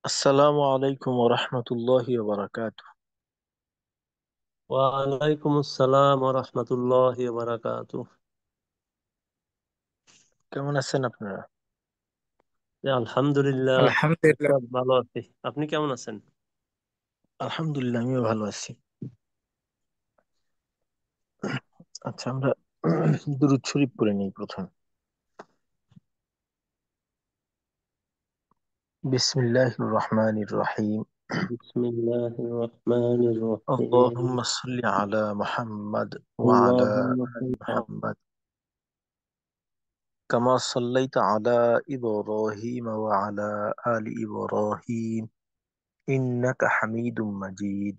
আসসালামু আলাইকুম ওরহমতুল্লাহি ওবারাকাতু। ওয়ালাইকুম আসসালাম ওয়া রাহমাতুল্লাহি ওয়া বারাকাতুহু। কেমন আছেন আপনারা? আলহামদুলিল্লাহ, আলহামদুলিল্লাহ। উস্তাদ ভালো আছি। আপনি কেমন আছেন? আলহামদুলিল্লাহ, আমিও ভালো আছি। আচ্ছা, আমরা দুরূদ শরীফ পড়ে নিই প্রথম। বিসমিল্লাহির রহমানির রহিম। বিসমিল্লাহির রহমানির রহিম। আল্লাহুম্মা সাল্লি আলা মুহাম্মাদ ওয়া আলা আল্লাহুম্মা আলি সাল্লি আলা মুহাম্মাদ কামা সাল্লাইতা আলা ইব্রাহিম ওয়া আলা আলি ইব্রাহিম ইন্নাকা হামিদুম মাজিদ।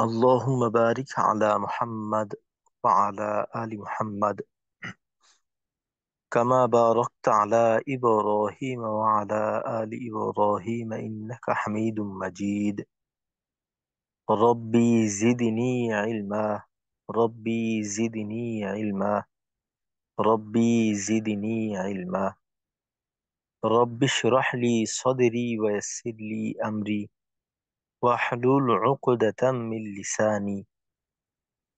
আল্লাহুম্মা বারিক আলা মুহাম্মাদ ওয়া আলা আলি মুহাম্মাদ كما باركت على إبراهيم وعلى آل إبراهيم إنك حميد مجيد. ربي زدني علما. ربي زدني علما. ربي زدني علما. رب اشرح لي صدري ويسر لي أمري واحلل عقدة من لساني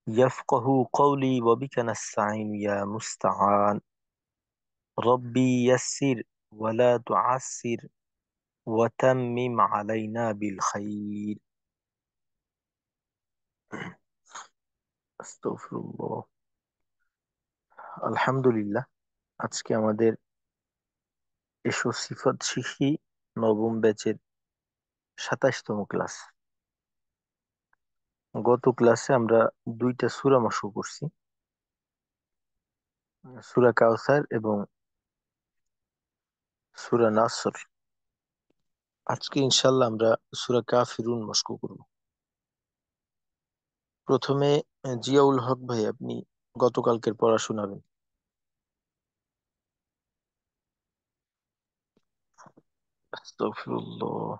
يفقه قولي وبك نستعين يا مستعان. ربي يسر ولا تعسر وتمم علينا بالخير. আস্তাগফিরুল্লাহ। আলহামদুলিল্লাহ। আজকে আমাদের এসো সিফাত শিখি নবম ব্যাচের 27তম ক্লাস। গত ক্লাসে আমরা দুইটা সূরা মশক করছি, সূরা কাউসার এবং সূরা নাসর। আজকে ইনশাল্লাহ আমরা সূরা কাফিরুন মশক করব। প্রথমে জিয়াউল হক ভাই, আপনি গতকালকের পড়া শোনাবেন। আস্তাগফিরুল্লাহ।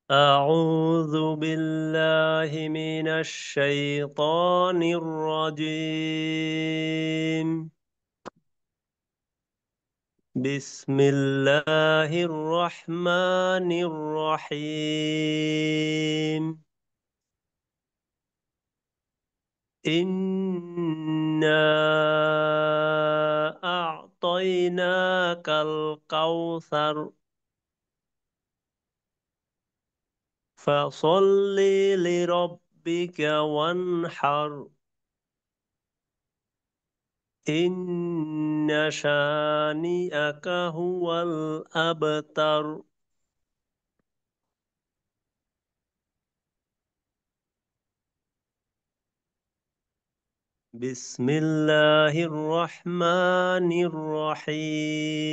أعوذ بالله من الشيطان الرجيم. بسم الله الرحمن الرحيم. إنا أعطيناك الكوثر فصل لربك وانحر إن شانئك هو الأبتر. بسم الله الرحمن الرحيم.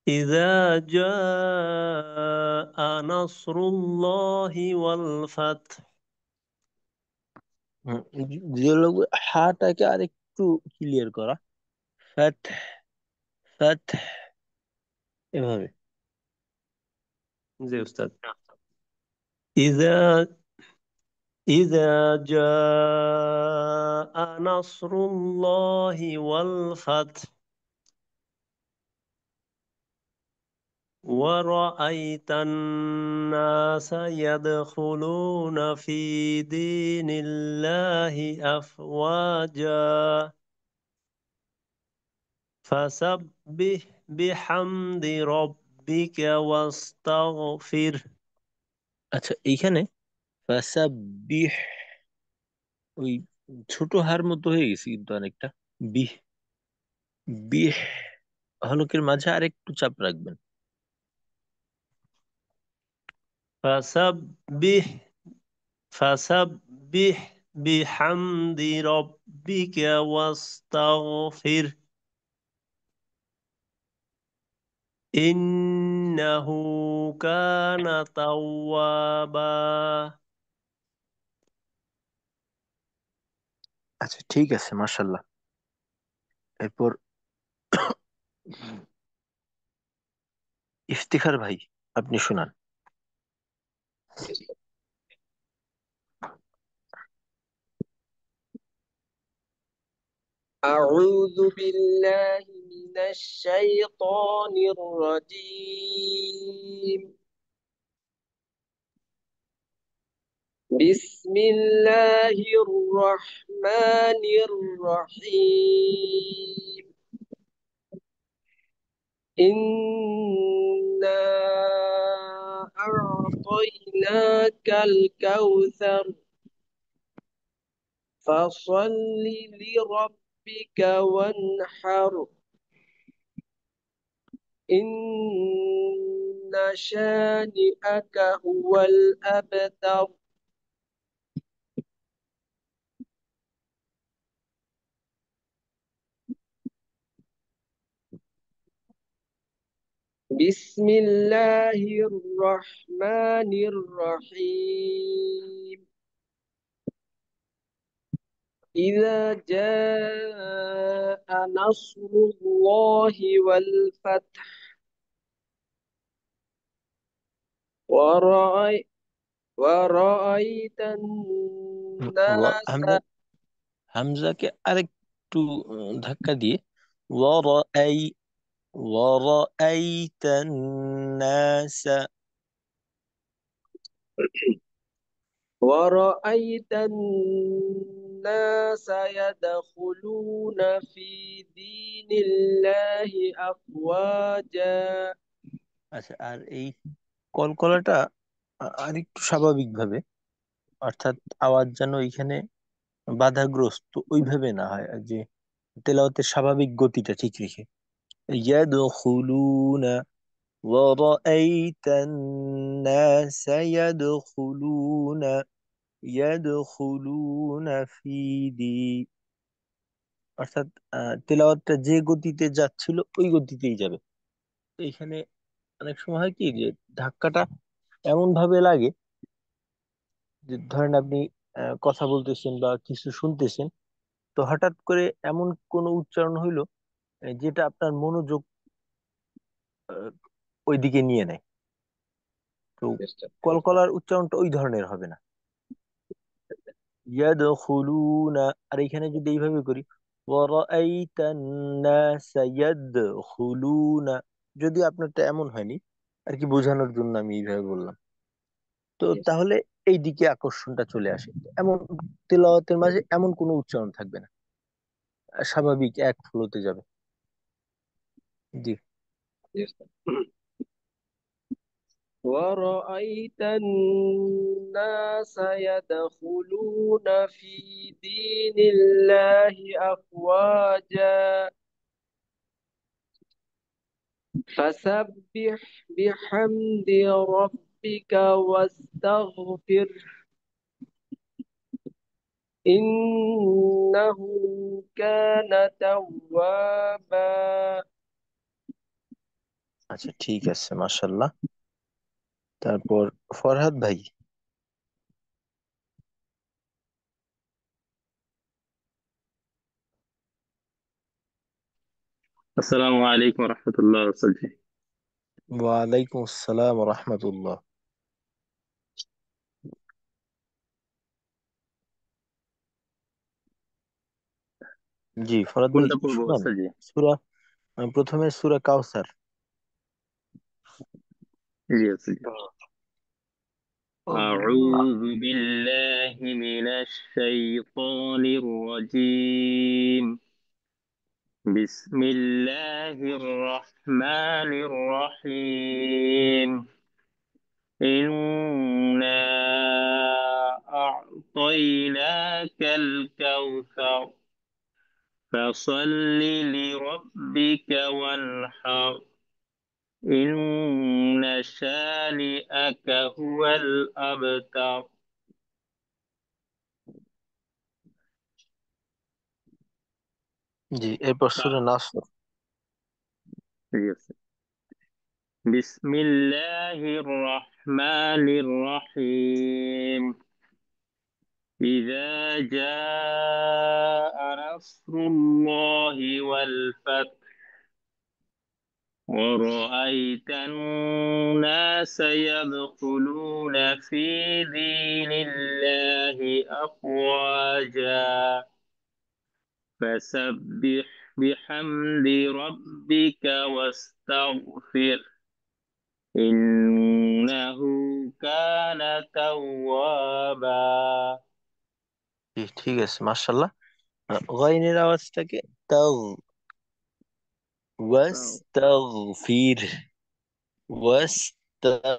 إذا جاء نصر الله والفتح. জিয়াউল হক ভাই, হাটাকে আরেকটু ক্লিয়ার করা। ফাত, ফাত, এভাবে। জি উস্তাদ। إذا إذا جاء نصر الله والفتح ورأيت الناس يدخلون في دين الله أفواجا فسبح بحمد ربك واستغفر. আচ্ছা, এইখানে ফাসাব্বিহ, ওই ছোট হার মতো হয়ে গেছে কিন্তু অনেকটা। বিহ, বিহ হলকের মাঝে আরেকটু চাপ রাখবেন। فسبح فسبح بحمد ربك واستغفر إنه كان توابا. আচ্ছা, ঠিক আছে, মাশাল্লাহ। এরপর ইফতিখার ভাই, আপনি শুনান। أعوذ بالله من الشيطان الرجيم. بسم الله الرحمن الرحيم. إنا أعطيناك الكوثر فصل لربك وانحر إن شانئك هو الأبتر. بسم الله الرحمن الرحيم. إذا جاء نصر الله والفتح ورأي ورأيت الناس হামজা হামজাকে আরেকটু ধাক্কা দিয়ে ওয়ারাআই ওয়ারাআইতান নাস। ورأيت الناس يدخلون في دين الله أفواجا. আচ্ছা, আর এই কলকলাটা আরেকটু স্বাভাবিকভাবে, অর্থাৎ আওয়াজ যেন এখানে বাধাগ্রস্ত ওইভাবে না হয়, আর যে তেলাওয়াতের স্বাভাবিক গতিটা ঠিক রেখে ইয়াদখুলুনা ওয়ারাআইতান নাস ইয়াদখুলুনা ইয়াদখুলুনা ফি দি, অর্থাৎ তেলাওয়াতটা যে গতিতে যাচ্ছিল ওই গতিতেই যাবে। তো এখানে অনেক সময় হয় কি যে ধাক্কাটা এমন ভাবে লাগে যে ধরেন আপনি কথা বলতেছেন বা কিছু শুনতেছেন, তো হঠাৎ করে এমন কোনো উচ্চারণ হইলো যেটা আপনার মনোযোগ আহ, ওইদিকে নিয়ে নেয়। তো কলকলার উচ্চারণটা ওই ধরনের হবে না। ইয়াদখুলুনা, আর এখানে যদি এইভাবে করি ওয়ারাআইতান নাসা ইয়াদখুলুনা, যদি আপনারটা এমন হয়নি আর কি, বোঝানোর জন্য আমি এইভাবে বললাম, তো তাহলে এই দিকে আকর্ষণটা চলে আসে। এমন তেলাওয়াতের মাঝে এমন কোনো উচ্চারণ থাকবে না, স্বাভাবিক এক ফ্লোতে যাবে। জি। ورأيت الناس يدخلون في دين الله أفواجا فسبح بحمد ربك واستغفر إنه كان توابا. আচ্ছা, ঠিক আছে, মাশাল্লাহ। তারপর ফরহাদ ভাই। السلام عليكم ورحمة الله وبركاته. ওয়ালাইকুম আসসালাম রহমতুল্লাহ। জি ফরহাদ ভাই, كنت أقول শুনান أستاذي. সূরা, প্রথমে সূরা কাউসার। جي أستاذي. أعوذ بالله من الشيطان الرجيم. بسم الله الرحمن الرحيم. إنا أعطيناك الكوثر فصل لربك وانحر إن شانئك هو الأبتر. জি, এরপর সূরা নাসর। بسم الله الرحمن الرحيم. إذا جاء نصر الله والفتح ورأيت الناس يدخلون في دين الله أفواجا فسبح بحمد ربك واستغفر إنه كان توابا। ঠিক আছে, মাশাল্লাহ। গয়নের আওয়াজটাকে তাও, ওয়াস্তাগফির, ওয়াস্তাগফির,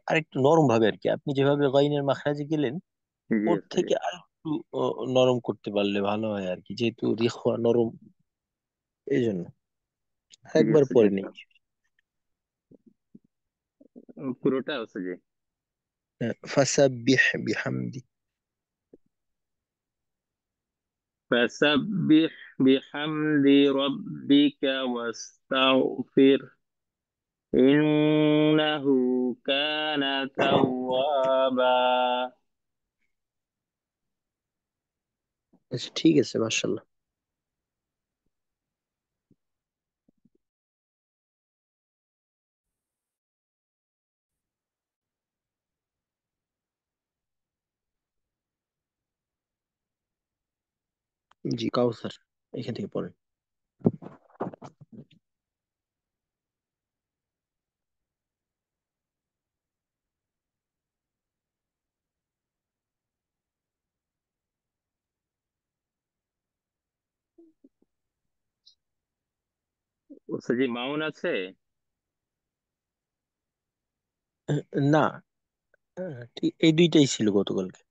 আরেকটু নরম ভাবে আর কি। আপনি যেভাবে গয়নের মাখরাজে গেলেন জি ওর ওস্তাদ জি। থেকে আরেকটু নরম করতে পারলে ভালো হয় আর কি, যেহেতু রিখওয়া নরম, এই জন্য জি একবার ওস্তাদ জি। পরে নেই। পুরোটা ওস্তাদ জি। ফাসাব্বিহ বিহামদি। فسبح بحمد ربك واستغفر إنه كان توابا। আচ্ছা ঠিক আছে, মাশাল্লাহ। জি, কাউসার, এখান থেকে পড়েন। ওস্তাদ জি মাউন আছে? না, ঠিক এই দুইটাই ছিল গতকালকে।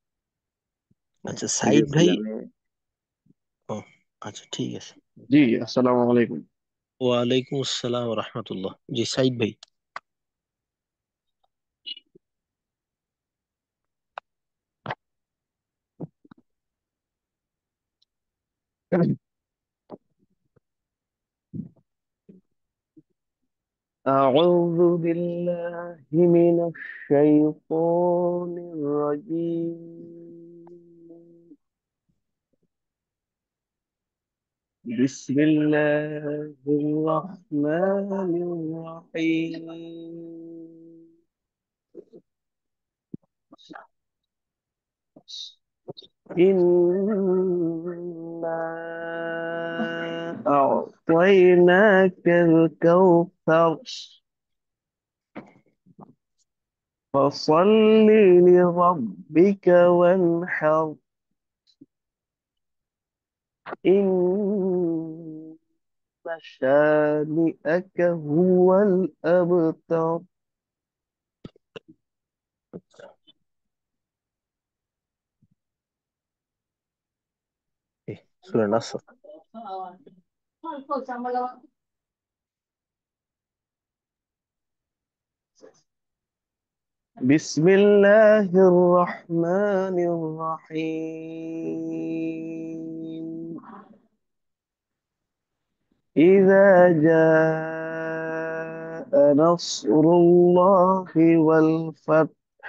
আচ্ছা জি সাইদ ওস্তাদ জি ভাই। আমি। ও আচ্ছা ঠিক আছে। জি আসসালামু আলাইকুম। ওয়ালাইকুম আসসালাম রহমতুল্লাহ। জি সাইদ ভাই। أعوذ بالله من الشيطان الرجيم. بسم الله الرحمن الرحيم. إنا أعطيناك الكوثر فصل لربك وانحر إن شانئك هو الأبتر. সূরা নাসর। بسم الله الرحمن الرحيم. إذا جاء نصر الله والفتح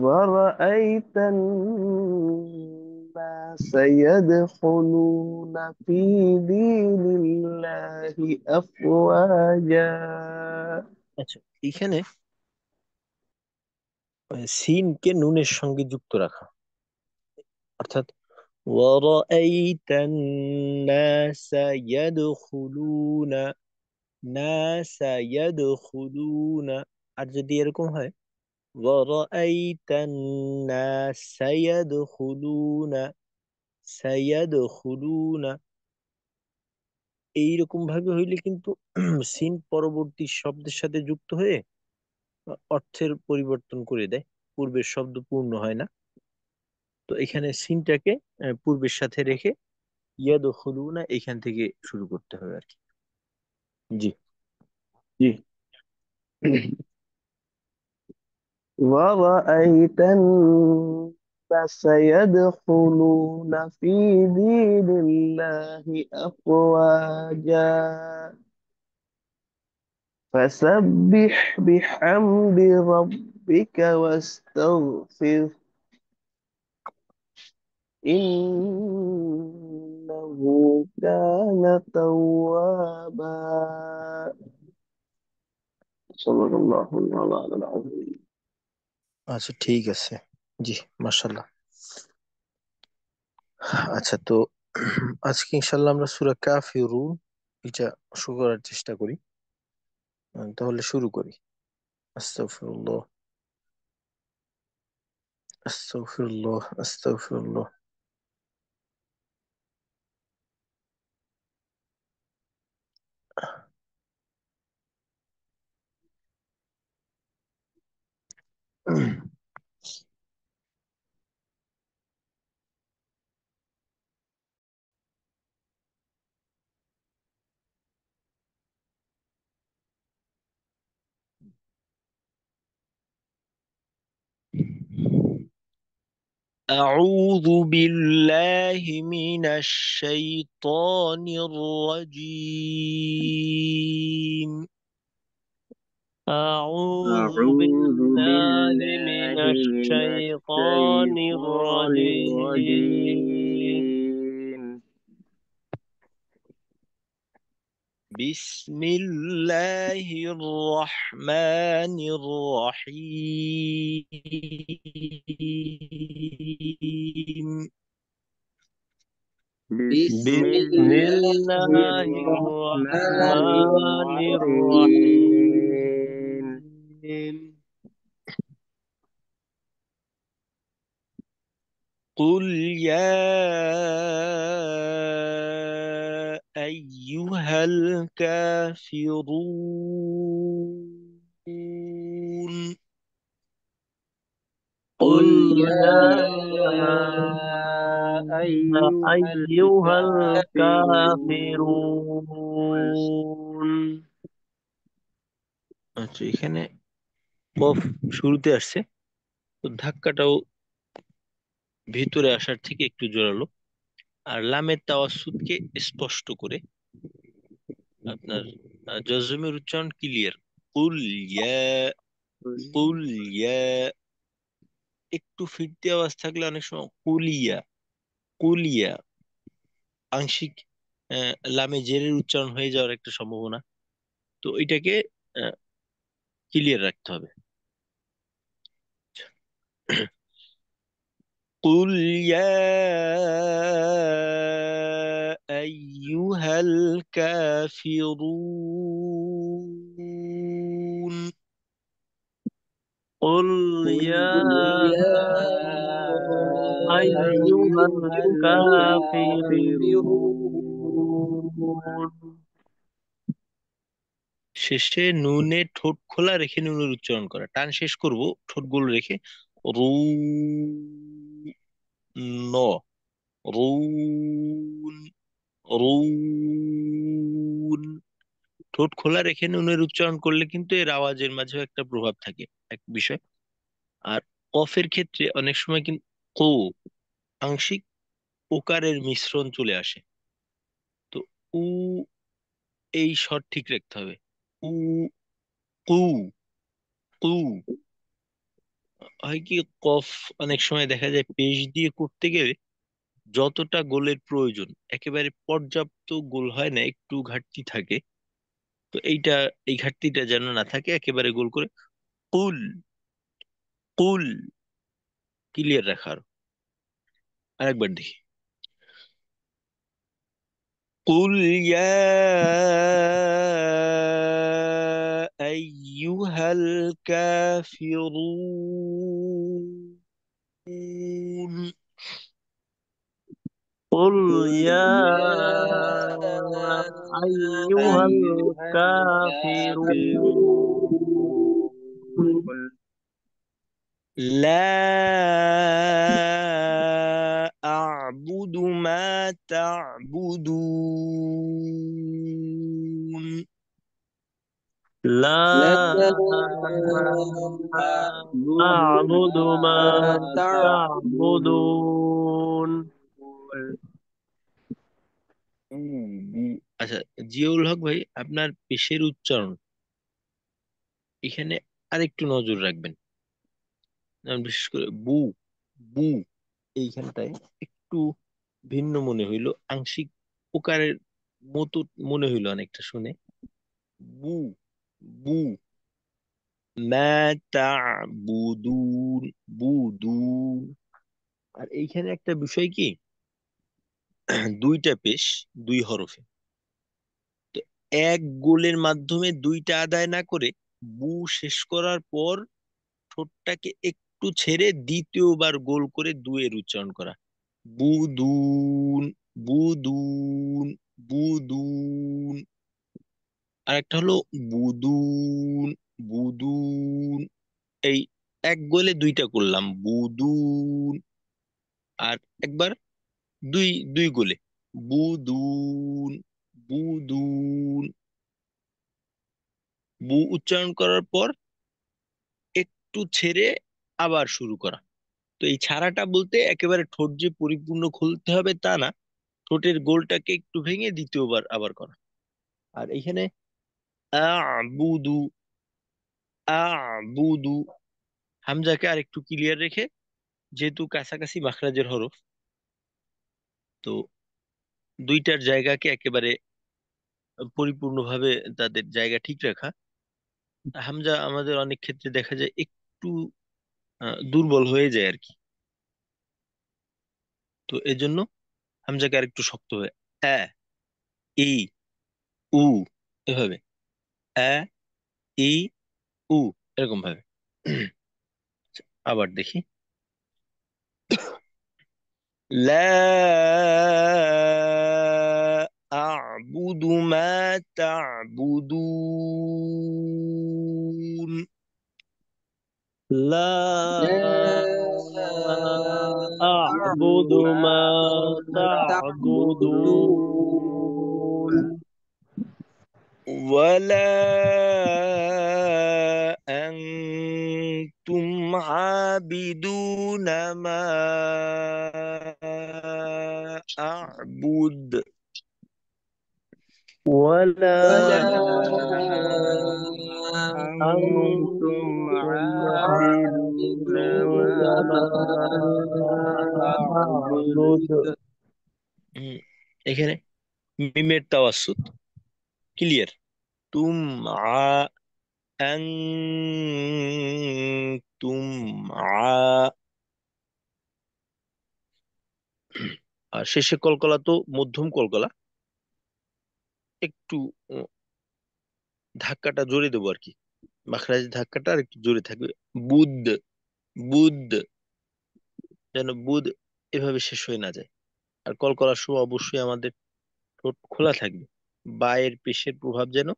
ورأيت الناس يدخلون في دين الله أفواجا. আচ্ছা এখানে সিনকে নুনের সঙ্গে যুক্ত রাখা, অর্থাৎ وَرَأَيْتَ النَّاسَ يَدْخُلُونَ نَاسَ يَدْخُلُونَ। আর যদি এরকম হয় وَرَأَيْتَ النَّاسَ يَدْخُلُونَ سَيَدْخُلُونَ, এইরকম ভাবে হইলে কিন্তু সিন পরবর্তী শব্দের সাথে যুক্ত হয়ে অর্থের পরিবর্তন করে দেয়, পূর্বের শব্দ পূর্ণ হয় না। তো এখানে সিনটাকে পূর্বের সাথে রেখে ইয়াদখুলুনা এখান থেকে শুরু করতে হবে আর কি। জি। জি। ورأيت الناس يدخلون في دين الله أفواجا فسبح بحمد ربك واستغفر إنه كان توابا. صلى الله عليه وسلم. আচ্ছা ঠিক আছে। জি, মাশাআল্লাহ। আচ্ছা, তো আজকে ইনশাআল্লাহ আমরা সূরা কাফিরুন এটা শুরু করার চেষ্টা করি। তাহলে শুরু করি। আস্তাগফিরুল্লাহ, আস্তাগফিরুল্লাহ, আস্তাগফিরুল্লাহ। أعوذ بالله من الشيطان الرجيم. أعوذ أعوذ بالله من بالله من الشيطان الشيطان الرجيم. الرجيم. بسم الله الرحمن الرحيم. بسم بسم الله الله الرحمن الرحمن الرحيم. الرحيم. قل يا أيها الكافرون. قل قل يا يا أيها أيها الكافرون. الكافرون. আচ্ছা, এখানে কফ শুরুতে আসছে, তো ধাক্কাটাও ভিতরে আসার থেকে একটু জোরালো। আর লামের তাওয়াসসুদকে স্পষ্ট করে আপনার জজমের উচ্চারণ ক্লিয়ার। কুল ইয়া, কুল ইয়া। একটু ফিরতি আওয়াজ থাকলে অনেক সময় কুলিয়া, কুলিয়া আংশিক লামে জেরের উচ্চারণ হয়ে যাওয়ার একটা সম্ভাবনা। তো এটাকে ক্লিয়ার রাখতে হবে। قل يا أيها الكافرون. قل قل يا يا أيها أيها الكافرون. শেষে নুনে ঠোঁট খোলা রেখে নুনের উচ্চারণ করা, টান শেষ করব ঠোঁটগুলো রেখে। রু, ন, রুন, রুন। ঠোঁট খোলা রেখে নুনের উচ্চারণ করলে কিন্তু এর আওয়াজের মাঝেও একটা প্রভাব থাকে, এক বিষয়। আর কফের ক্ষেত্রে অনেক সময় কিন্তু কো আংশিক ওকারের মিশ্রণ চলে আসে। তো উ, এই স্বর ঠিক রাখতে হবে। উ, কু, কু। হয় কি, কফ অনেক সময় দেখা যায় পেশ দিয়ে করতে গেলে যতটা গোলের প্রয়োজন একেবারে পর্যাপ্ত গোল হয় না, একটু ঘাটতি থাকে। তো এই ঘাটতিটা যেন না থাকে, একেবারে গোল করে কুল, কুল ক্লিয়ার রাখার। আরেকবার দেখি। قل يا أيها الكافرون. قل قل يا يا أيها أيها الكافرون. الكافرون. لا أعبد ما تعبدون. لا لا أعبد أعبد ما ما تعبدون. تعبدون. আচ্ছা, জিয়াউল হক ভাই, আপনার পেশের উচ্চারণ এখানে আরেকটু নজর রাখবেন। যেমন বিশেষ করে বু, বু এইখানটায় একটু ভিন্ন মনে হইলো, আংশিক ওকারের মতো মনে হইলো অনেকটা শুনে। বু, বু মা তা'বুদুন, বুদুন। আর এইখানে একটা বিষয় কি, দুইটা পেশ, দুই হরফে। তো এক গোলের মাধ্যমে দুইটা আদায় না করে বু শেষ করার পর ঠোঁটটাকে একটু ছেড়ে দ্বিতীয়বার গোল করে দুয়ের উচ্চারণ করা। বুদুন, বুদুন, বুদুন। আর একটা হলো বুদুন, বুদুন। এই এক গোলে দুইটা করলাম, বুদুন। আর একবার দুই দুই গোলে, বুদুন, বুদুন। বু উচ্চারণ করার পর একটু ছেড়ে আবার শুরু করা। তো এই ছাড়াটা বলতে একেবারে ঠোঁট যে পরিপূর্ণ খুলতে হবে তা না, ঠোঁটের গোলটাকে একটু ভেঙে দ্বিতীয়বার আবার করা। আর এখানে আবুদু, আবুদু, হামজাকে আর একটু ক্লিয়ার রেখে, যেহেতু কাছাকাছি মাখরাজের হরফ, তো দুইটার জায়গাকে একেবারে পরিপূর্ণভাবে তাদের জায়গা ঠিক রাখা। হামজা আমাদের অনেক ক্ষেত্রে দেখা যায় একটু দুর্বল হয়ে যায় আর কি। তো এজন্য হামজাকে আর একটু শক্ত হয়ে আ, ই, উ, এভাবে আ, ই, উ, এরকম ভাবে। আবার দেখি, لا أعبد ما تعبدون. لا لا أعبد أعبد ما ما تعبدون. تعبدون ولا أنتم عابدون ما أعبد. ولا ولا أنتم أنتم عابدون ما عابدون ما أعبد. أعبد হুম, এখানে মিমের তাওয়াসসুত ক্লিয়ার। তুম আ, আনতুম আ। আর শেষে কলকলা তো মধ্যম কলকলা, একটু ধাক্কাটা জোরে দেবো আর কি। মাখরাজের ধাক্কাটা আর একটু জোরে থাকবে। বুদ, বুদ, যেন বুদ এভাবে শেষ হয়ে না যায়। আর কলকলার সময় অবশ্যই আমাদের ঠোঁট খোলা থাকবে, বায়ের পেশের প্রভাব যেন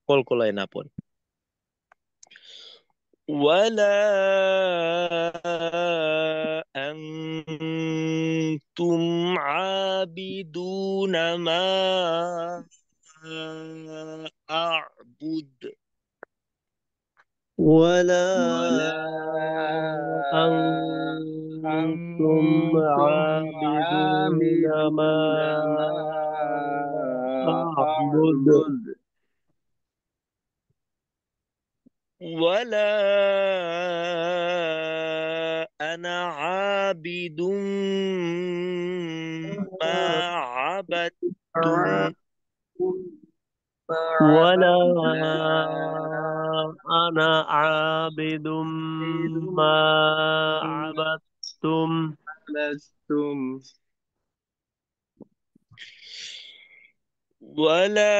কলকলায় না পড়ে। ولا أنتم عابدون ما أعبد. ولا ولا أنتم أنتم عابدون ما عابدون ما أعبد أعبد. ولا أنا عابد ما عبدتم. ولا ولا أنا عابد ما عبدتم لستم. ولا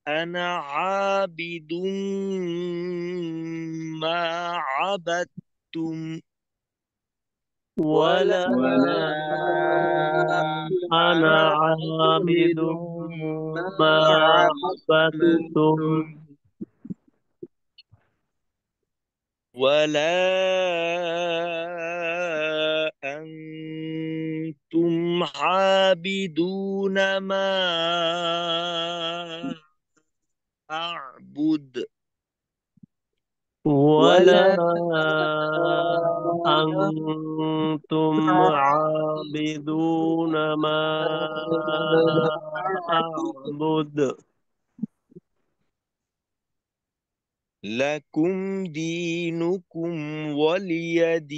أنا عابد ما عبدتم. ولا ولا أنا أنا عابد عابد ما ما عبدتم عبدتم. ولا أنتم عابدون ما أعبد. ولا ولا أنتم عابدون ما أعبد لكم دينكم ولي دين.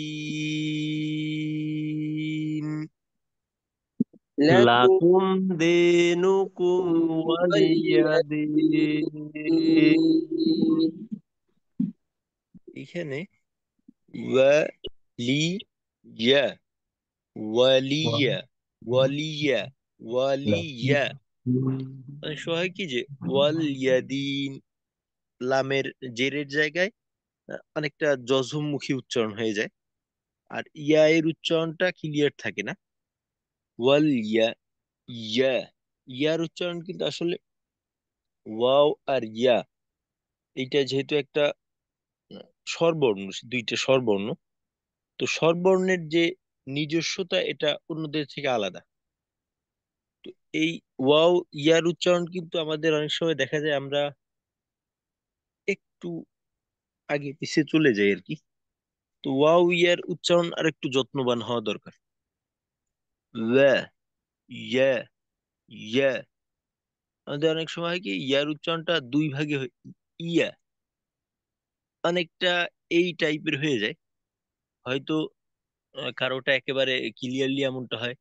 لكم লাকুম দিনুকুম ওয়ালিয়া ولي দিন। دين এখানে ওয়ালিয়া, ওয়ালিয়া, ওয়ালিয়া, ওয়ালিয়া, অনেক সময় হয় কি যে ওয়ালিয়াদিন, লামের জেরের জায়গায় অনেকটা জজমমুখী উচ্চারণ হয়ে যায়, আর ইয়া এর উচ্চারণটা ক্লিয়ার থাকে না। ওয়ালিয়া, ইয়া, ইয়ার উচ্চারণ কিন্তু আসলে ওয়াও আর ইয়া, এইটা যেহেতু একটা স্বরবর্ণ, দুইটা স্বরবর্ণ, তো স্বরবর্ণের যে নিজস্বতা এটা অন্যদের থেকে আলাদা। তো এই ওয়াও ইয়ার উচ্চারণ কিন্তু আমাদের অনেক সময় দেখা যায় আমরা একটু আগে পিছিয়ে চলে যাই আর কি। তো ওয়াও ইয়ার উচ্চারণ আর একটু যত্নবান হওয়া দরকার। ওয়া, ইয়া, ইয়া, আমাদের অনেক সময় হয় কি ইয়ার উচ্চারণটা দুই ভাগে ইয়া, অনেকটা এই টাইপের হয়ে যায়। হয়তো কারোটা একেবারে ক্লিয়ারলি এমনটা হয়,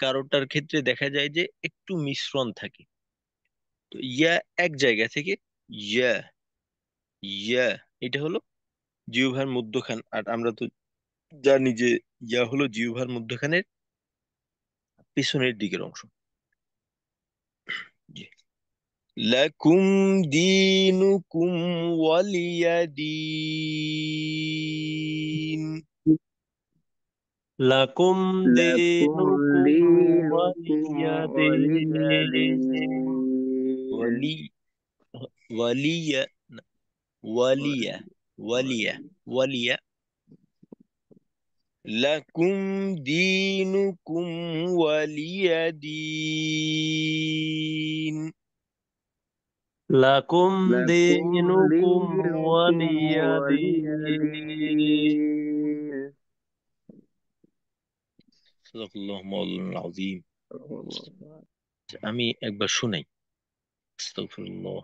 কারোটার ক্ষেত্রে দেখা যায় যে একটু মিশ্রণ থাকে। তো ইয়া এক জায়গা থেকে, ইয়া, ইয়া, এটা হলো জিহ্বার মধ্যখান, আর আমরা তো জানি যে ইয়া হলো জিহ্বার মধ্যখানের পিছনের দিকের অংশ। জি। লাকুম দীনুকুম ওয়ালিয়া দীন। লাকুম لكم দিনুকুম دينكم ওয়ালিয়া ولي দিন। دين ওয়ালি, ওয়ালিয়া না, ওয়ালিয়া, ওয়ালিয়া, ওয়ালিয়া। লাকুম দীনুকুম ওয়ালিয়া দীন। লাকুম لكم দিনুকুম دينكم ওয়ালিয়া ولي দিন। دين সাদাকাল্লাহু মাওলানা আযীম। আমি একবার শুনাই। আস্তাগফিরুল্লাহ।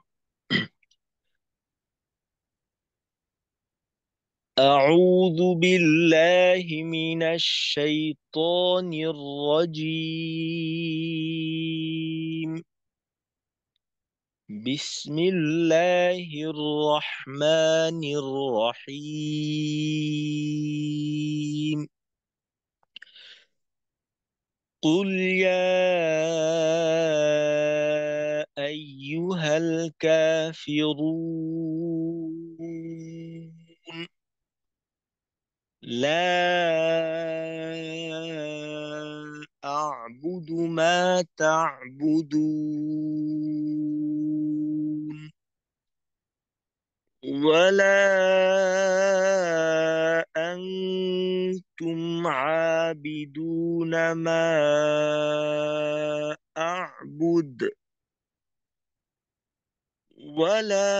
أعوذ بالله من الشيطان الرجيم. بسم الله الرحمن الرحيم. قل يا أيها الكافرون لا أعبد ما تعبدون ولا أنتم عابدون ما أعبد ولا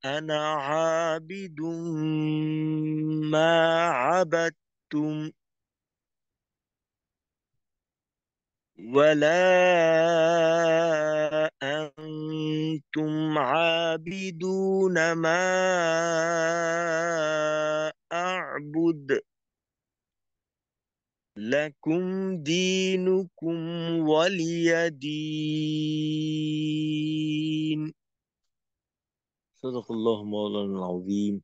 أنا عابد ما عبدتم ولا أنتم عابدون ما أعبد لكم دينكم ولي دين. صدق الله مولانا العظيم.